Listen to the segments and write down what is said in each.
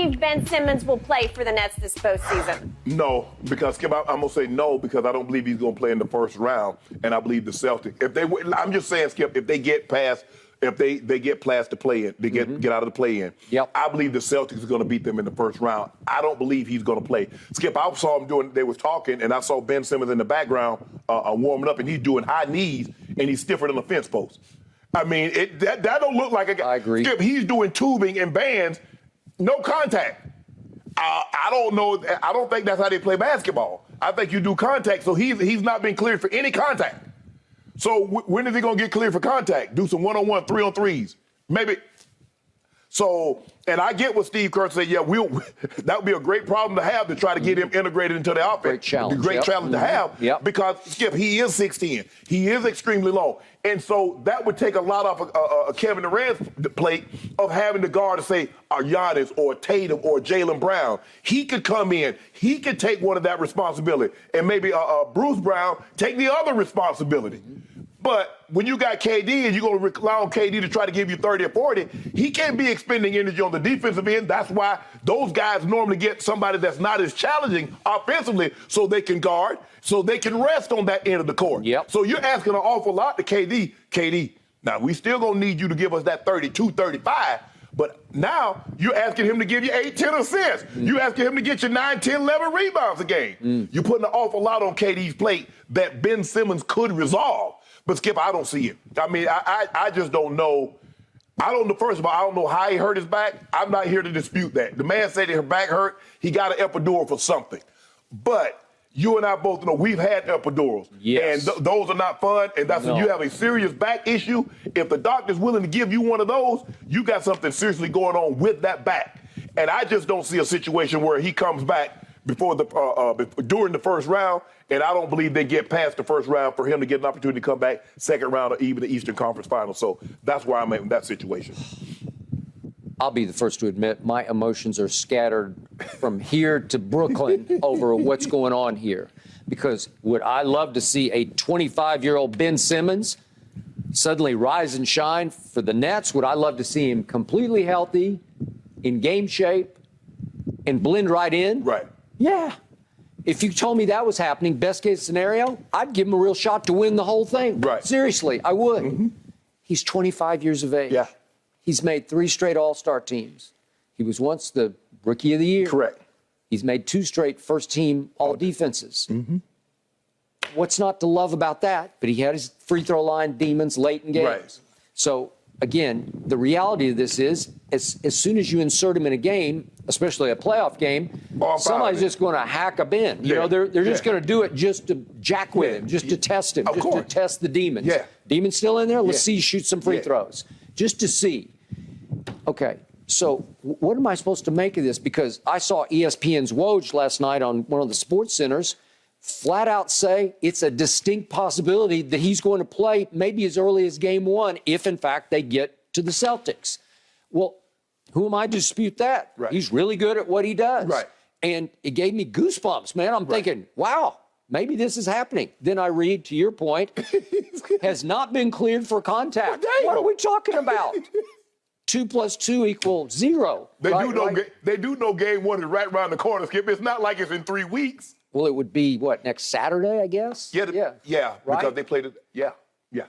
believe Ben Simmons will play for the Nets this postseason? No, because Skip, I'm gonna say no because I don't believe he's gonna play in the first round, and I believe the Celtics. I'm just saying, Skip, if they get past. If they get past the play-in, they get out of the play-in. Yep. I believe the Celtics are going to beat them in the first round. I don't believe he's going to play. Skip, I saw him they was talking, and I saw Ben Simmons in the background warming up, and he's doing high knees, and he's stiffer than a fence post. I mean, that don't look like a guy. I agree. Skip, he's doing tubing and bands, no contact. I don't know. I don't think that's how they play basketball. I think you do contact, so he's not been cleared for any contact. So when is he going to get cleared for contact? Do some one-on-one, 3-on-3s. Maybe. So, and I get what Steve Kerr said, that would be a great problem to have to try to get him integrated into the offense. Great challenge. Great challenge to have because, Skip, he is 6'10". He is extremely long. And so that would take a lot off Kevin Durant's plate of having to guard to say Giannis or Tatum or Jaylen Brown. He could come in. He could take one of that responsibility. And maybe Bruce Brown take the other responsibility. But when you got KD and you're going to rely on KD to try to give you 30 or 40, he can't be expending energy on the defensive end. That's why those guys normally get somebody that's not as challenging offensively so they can guard, so they can rest on that end of the court. Yep. So you're asking an awful lot to KD. KD, now we still going to need you to give us that 32, 35. But now you're asking him to give you 8, 10 assists. You're asking him to get you 9, 10, 11 rebounds a game. You're putting an awful lot on KD's plate that Ben Simmons could resolve. But, Skip, I don't see it. I mean, I just don't know. First of all, I don't know how he hurt his back. I'm not here to dispute that. The man said that her back hurt. He got an epidural for something. But you and I both know we've had epidurals. Yes. And those are not fun. And that's when you have a serious back issue. If the doctor's willing to give you one of those, you got something seriously going on with that back. And I just don't see a situation where he comes back during the first round, and I don't believe they get past the first round for him to get an opportunity to come back second round or even the Eastern Conference Finals. So that's where I'm at in that situation. I'll be the first to admit my emotions are scattered from here to Brooklyn over what's going on here. Because would I love to see a 25-year-old Ben Simmons suddenly rise and shine for the Nets? Would I love to see him completely healthy, in game shape, and blend right in? Right. Yeah. If you told me that was happening, best case scenario, I'd give him a real shot to win the whole thing. Right. Seriously, I would. He's 25 years of age. Yeah. He's made 3 straight All-Star teams. He was once the Rookie of the Year. Correct. He's made 2 straight first-team All-Defenses. What's not to love about that? But he had his free throw line demons late in games. Right. So, again, the reality of this is, as soon as you insert him in a game, especially a playoff game, somebody's just going to hack a Ben. You know, they're just going to do it just to jack with him, just to test him, just to test the demons. Demons still in there? Let's see you shoot some free throws. Just to see. Okay, so what am I supposed to make of this? Because I saw ESPN's Woj last night on one of the sports centers flat out say it's a distinct possibility that he's going to play maybe as early as game 1 if, in fact, they get to the Celtics. Well, who am I to dispute that? Right. He's really good at what he does. Right. And it gave me goosebumps, man. I'm thinking, wow, maybe this is happening. Then I read, to your point, has not been cleared for contact. What are we talking about? 2 + 2 = 0. They do know game 1 is right around the corner, Skip. It's not like it's in 3 weeks. Well, it would be, what, next Saturday, I guess? Yeah, because they played it, yes.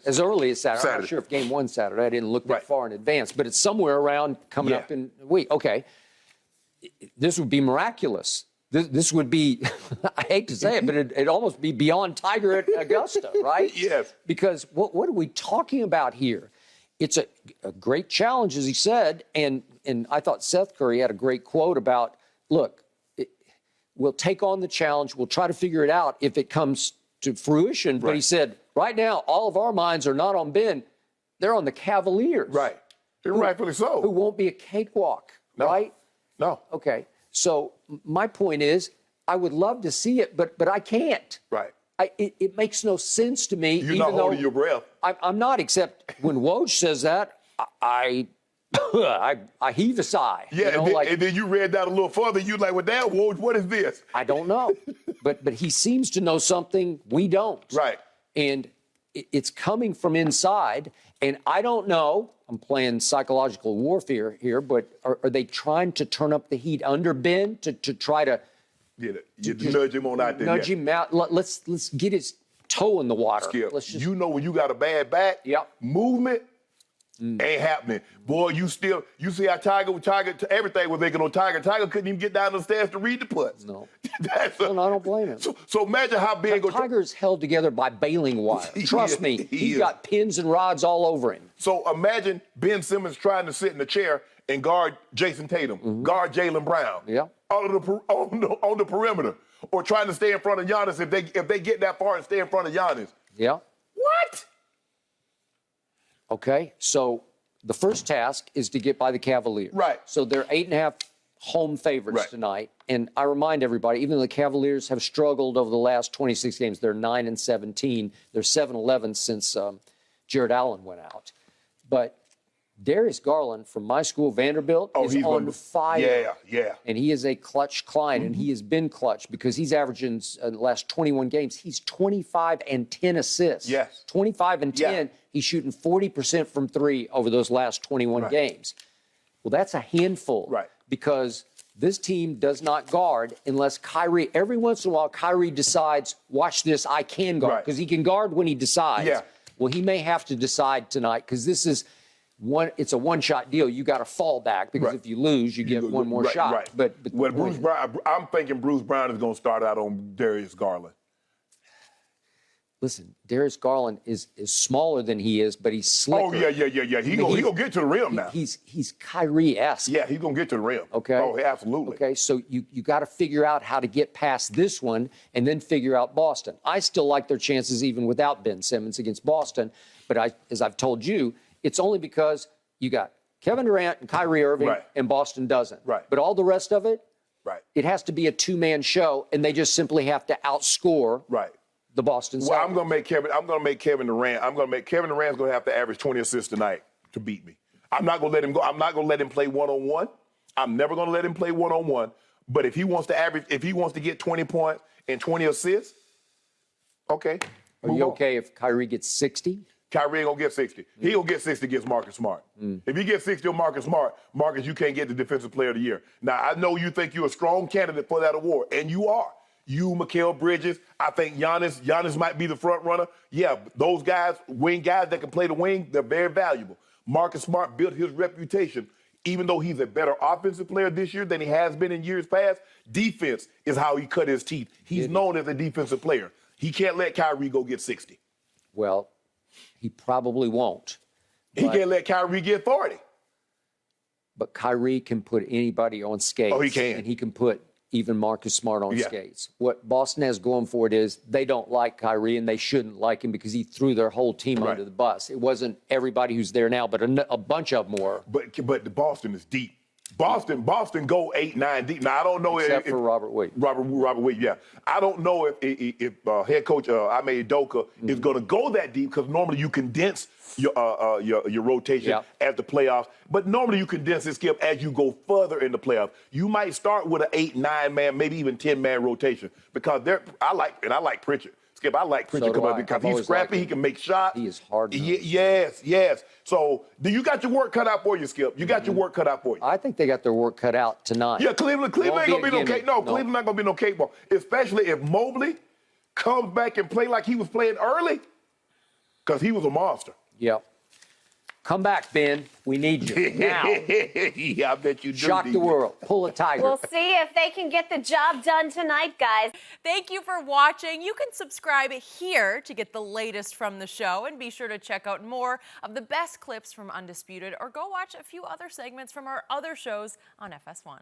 As early as Saturday. I'm not sure if game 1 Saturday. I didn't look that far in advance, but it's somewhere around coming up in a week. Okay. This would be miraculous. This would be, I hate to say it, but it'd almost be beyond Tiger at Augusta, right? Yes. Because what are we talking about here? It's a great challenge, as he said, and I thought Seth Curry had a great quote about, look, we'll take on the challenge. We'll try to figure it out if it comes to fruition. But he said, right now, all of our minds are not on Ben. They're on the Cavaliers. Right. Rightfully so. Who won't be a cakewalk, right? No. Okay. So my point is, I would love to see it, but I can't. Right. It makes no sense to me. You're not holding your breath. I'm not, except when Woj says that, I heave a sigh. Yeah, and then you read that a little further. You're like, well, damn, Woj, what is this? I don't know. but he seems to know something we don't. Right. And it's coming from inside. And I don't know, I'm playing psychological warfare here, but are they trying to turn up the heat under Ben to try to nudge him on out there? Nudge him out. Let's get his toe in the water. Skip, Let's just, you know when you got a bad back, movement ain't happening. Boy, you see how Tiger, everything was making on Tiger. Tiger couldn't even get down the stairs to read the putts. No. No, I don't blame him. So imagine how big Tiger's held together by baling wire. Trust me, he's got pins and rods all over him. So imagine Ben Simmons trying to sit in the chair and guard Jason Tatum, guard Jaylen Brown, on the perimeter, or trying to stay in front of Giannis if they get that far and stay in front of Giannis. Yeah. What? Okay, so the first task is to get by the Cavaliers. Right. So they're 8.5 home favorites tonight. And I remind everybody, even though the Cavaliers have struggled over the last 26 games, they're 9-17. They're 7-11 since Jared Allen went out. But Darius Garland from my school, Vanderbilt, is on fire. Yeah. And he is a clutch client, and he has been clutch because he's averaging the last 21 games. He's 25 and 10 assists. Yes. 25 and 10. Yeah. He's shooting 40% from three over those last 21 games. Well, that's a handful. Right. Because this team does not guard unless Kyrie, every once in a while, Kyrie decides, watch this, I can guard. Because he can guard when he decides. Yeah. Well, he may have to decide tonight because this is it's a one-shot deal. You got to fall back because if you lose, you get one more shot. Right. But Bruce Brown, I'm thinking Bruce Brown is going to start out on Darius Garland. Listen, Darius Garland is smaller than he is, but he's slicker. Oh, yeah. He gonna get to the rim now. He's Kyrie-esque. Yeah, he's going to get to the rim. Okay. Oh, absolutely. Okay, so you got to figure out how to get past this one and then figure out Boston. I still like their chances even without Ben Simmons against Boston, but as I've told you, it's only because you got Kevin Durant and Kyrie Irving and Boston doesn't. Right. But all the rest of it, it has to be a two-man show, and they just simply have to outscore the Boston Celtics. Well, I'm going to make Kevin Durant. Kevin Durant's going to have to average 20 assists tonight to beat me. I'm not going to let him go. I'm not going to let him play one-on-one. I'm never going to let him play one-on-one. But if he wants to get 20 points and 20 assists, okay. Are you okay if Kyrie gets 60? Kyrie ain't gonna get 60. He gonna get 60 against Marcus Smart. If he gets 60 on Marcus Smart, Marcus, you can't get the Defensive Player of the Year. Now, I know you think you're a strong candidate for that award, and you are. You, Mikal Bridges, I think Giannis might be the front runner. Yeah, those guys, wing guys that can play the wing, they're very valuable. Marcus Smart built his reputation. Even though he's a better offensive player this year than he has been in years past, defense is how he cut his teeth. He's known as a defensive player. He can't let Kyrie go get 60. Well, he probably won't. He can't let Kyrie get 40. But Kyrie can put anybody on skates. Oh, he can. And he can put even Marcus Smart on skates. What Boston has going for it is they don't like Kyrie, and they shouldn't like him because he threw their whole team under the bus. It wasn't everybody who's there now, but a bunch of them were. But the Boston is deep. Boston go 8-9 deep. Now I don't know Except if for Robert Williams. Robert Williams, yeah. I don't know if head coach Ime Udoka is going to go that deep because normally you condense your rotation at the playoffs. But normally you condense it, Skip, as you go further in the playoffs. You might start with an 8-9 man, maybe even 10-man rotation because I like Pritchard. Skip, I like Pritchard because he's scrappy. He can make shots. He is hard. Yes. So, do you got your work cut out for you, Skip? You got your work cut out for you. I think they got their work cut out tonight. Yeah, Cleveland ain't gonna be no cake. No, Cleveland not gonna be no cakewalk. Especially if Mobley comes back and play like he was playing early, because he was a monster. Yep. Come back, Ben. We need you now. Yeah, I bet you do. Shock the world. Pull a Tiger. We'll see if they can get the job done tonight, guys. Thank you for watching. You can subscribe here to get the latest from the show, and be sure to check out more of the best clips from Undisputed, or go watch a few other segments from our other shows on FS1.